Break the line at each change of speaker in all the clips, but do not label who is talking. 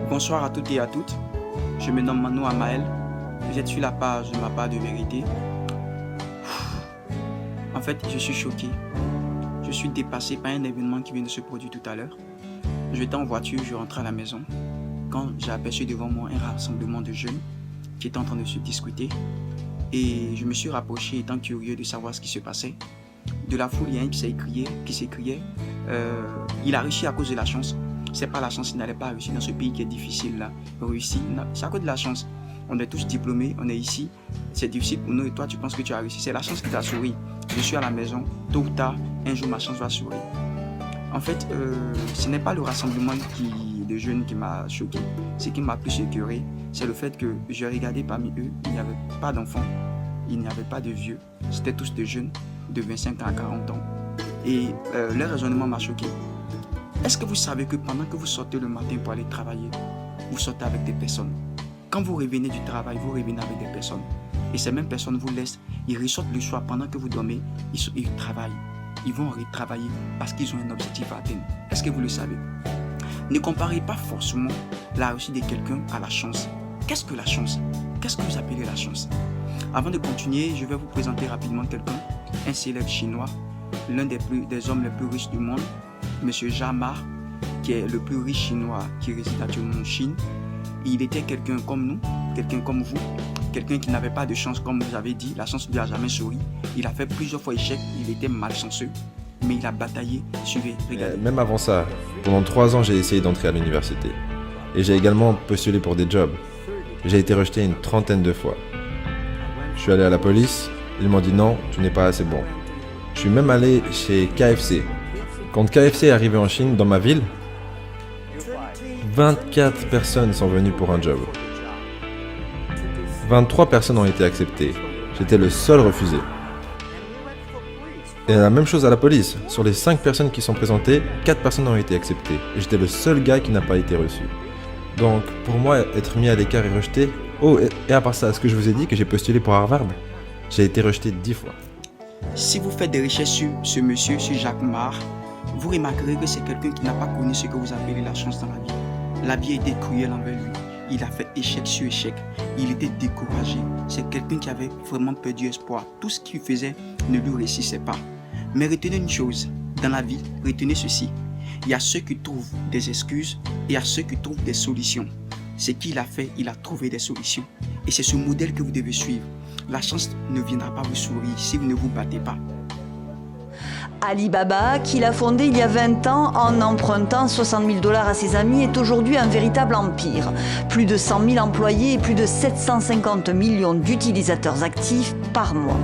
Bonsoir à toutes et à toutes. Je me nomme Mano Amael. Vous êtes sur la page de ma part de vérité. En fait, je suis choqué. Je suis dépassé par un événement qui vient de se produire tout à l'heure. J'étais en voiture, je rentrais à la maison quand j'ai aperçu devant moi un rassemblement de jeunes qui étaient en train de se discuter. Et je me suis rapproché étant curieux de savoir ce qui se passait. De la foule, il y a un qui s'écriait il a réussi à cause de la chance. C'est pas la chance, il n'allait pas réussir dans ce pays qui est difficile là. Réussir, c'est à cause de la chance. On est tous diplômés, on est ici. C'est difficile pour nous et toi tu penses que tu as réussi. C'est la chance qui t'a souri. Je suis à la maison, tôt ou tard, un jour ma chance va sourire. En fait, ce n'est pas le rassemblement de jeunes qui m'a choqué. Ce qui m'a plus écœuré, c'est le fait que j'ai regardé parmi eux, il n'y avait pas d'enfants, il n'y avait pas de vieux. C'était tous des jeunes de 25 ans à 40 ans. Et leur raisonnement m'a choqué. Est-ce que vous savez que pendant que vous sortez le matin pour aller travailler, vous sortez avec des personnes? Quand vous revenez du travail, vous revenez avec des personnes. Et ces mêmes personnes vous laissent, ils ressortent le soir pendant que vous dormez, ils travaillent. Ils vont retravailler parce qu'ils ont un objectif à atteindre. Est-ce que vous le savez? Ne comparez pas forcément la réussite de quelqu'un à la chance. Qu'est-ce que la chance? Qu'est-ce que vous appelez la chance? Avant de continuer, je vais vous présenter rapidement quelqu'un, un célèbre chinois, l'un des hommes les plus riches du monde, M. Jack Ma, qui est le plus riche chinois qui réside actuellement en Chine. Il était quelqu'un comme nous, quelqu'un comme vous, quelqu'un qui n'avait pas de chance comme vous avez dit. La chance ne lui a jamais souri. Il a fait plusieurs fois échec, il était malchanceux, mais il a bataillé. Suivez, regardez.
Même avant ça, pendant 3 ans, j'ai essayé d'entrer à l'université. Et j'ai également postulé pour des jobs. J'ai été rejeté une 30aine de fois. Je suis allé à la police, ils m'ont dit non, tu n'es pas assez bon. Je suis même allé chez KFC. Quand KFC est arrivé en Chine, dans ma ville, 24 personnes sont venues pour un job. 23 personnes ont été acceptées. J'étais le seul refusé. Et la même chose à la police. Sur les 5 personnes qui sont présentées, 4 personnes ont été acceptées. Et j'étais le seul gars qui n'a pas été reçu. Donc, pour moi, être mis à l'écart et rejeté... Oh, et à part ça, est-ce que je vous ai dit que j'ai postulé pour Harvard? J'ai été rejeté 10 fois.
Si vous faites des recherches sur ce monsieur, sur Jack Ma, vous remarquerez que c'est quelqu'un qui n'a pas connu ce que vous appelez la chance dans la vie. La vie a été cruelle envers lui. Il a fait échec sur échec. Il était découragé. C'est quelqu'un qui avait vraiment perdu espoir. Tout ce qu'il faisait ne lui réussissait pas. Mais retenez une chose, dans la vie, retenez ceci. Il y a ceux qui trouvent des excuses et il y a ceux qui trouvent des solutions. Ce qu'il a fait, il a trouvé des solutions. Et c'est ce modèle que vous devez suivre. La chance ne viendra pas vous sourire si vous ne vous battez pas.
Alibaba, qu'il a fondé il y a 20 ans en empruntant 60 000 $ à ses amis, est aujourd'hui un véritable empire. Plus de 100 000 employés et plus de 750 millions d'utilisateurs actifs par mois.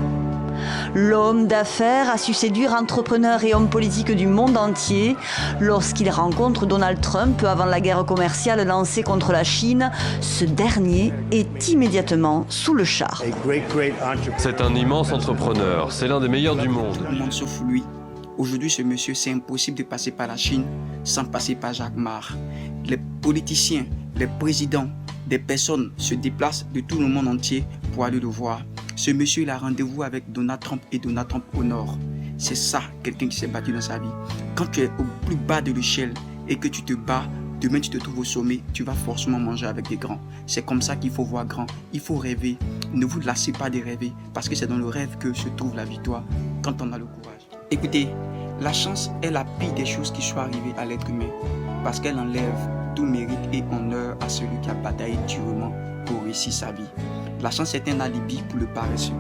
L'homme d'affaires a su séduire entrepreneurs et hommes politiques du monde entier. Lorsqu'il rencontre Donald Trump avant la guerre commerciale lancée contre la Chine, ce dernier est immédiatement sous le charme.
C'est un immense entrepreneur, c'est l'un des meilleurs du monde.
Tout le monde sauf lui. Aujourd'hui, ce monsieur, c'est impossible de passer par la Chine sans passer par Jack Ma. Les politiciens, les présidents, des personnes se déplacent de tout le monde entier pour aller le voir. Ce monsieur, il a rendez-vous avec Donald Trump et Donald Trump honore. C'est ça, quelqu'un qui s'est battu dans sa vie. Quand tu es au plus bas de l'échelle et que tu te bats, demain tu te trouves au sommet, tu vas forcément manger avec des grands. C'est comme ça qu'il faut voir grand. Il faut rêver. Ne vous lassez pas de rêver parce que c'est dans le rêve que se trouve la victoire quand on a le courage. Écoutez, la chance est la pire des choses qui soient arrivées à l'être humain parce qu'elle enlève tout mérite et honneur à celui qui a bataillé durement pour réussir sa vie. La chance est un alibi pour le paresseux.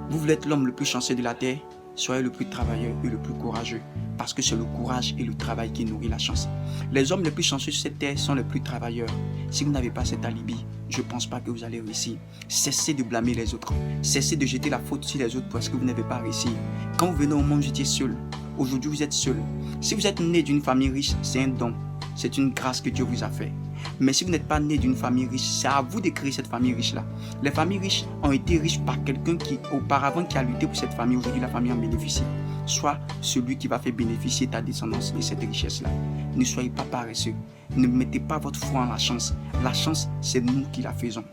Vous voulez être l'homme le plus chanceux de la terre? Soyez le plus travailleur et le plus courageux parce que c'est le courage et le travail qui nourrit la chance. Les hommes les plus chanceux sur cette terre sont les plus travailleurs. Si vous n'avez pas cet alibi, je ne pense pas que vous allez réussir. Cessez de blâmer les autres. Cessez de jeter la faute sur les autres parce que vous n'avez pas réussi. Quand vous venez au monde, vous étiez seul. Aujourd'hui, vous êtes seul. Si vous êtes né d'une famille riche, c'est un don. C'est une grâce que Dieu vous a fait. Mais si vous n'êtes pas né d'une famille riche, c'est à vous de créer cette famille riche-là. Les familles riches ont été riches par quelqu'un qui, auparavant, qui a lutté pour cette famille. Aujourd'hui, la famille en bénéficie. Sois celui qui va faire bénéficier ta descendance de cette richesse-là. Ne soyez pas paresseux. Ne mettez pas votre foi en la chance. La chance, c'est nous qui la faisons.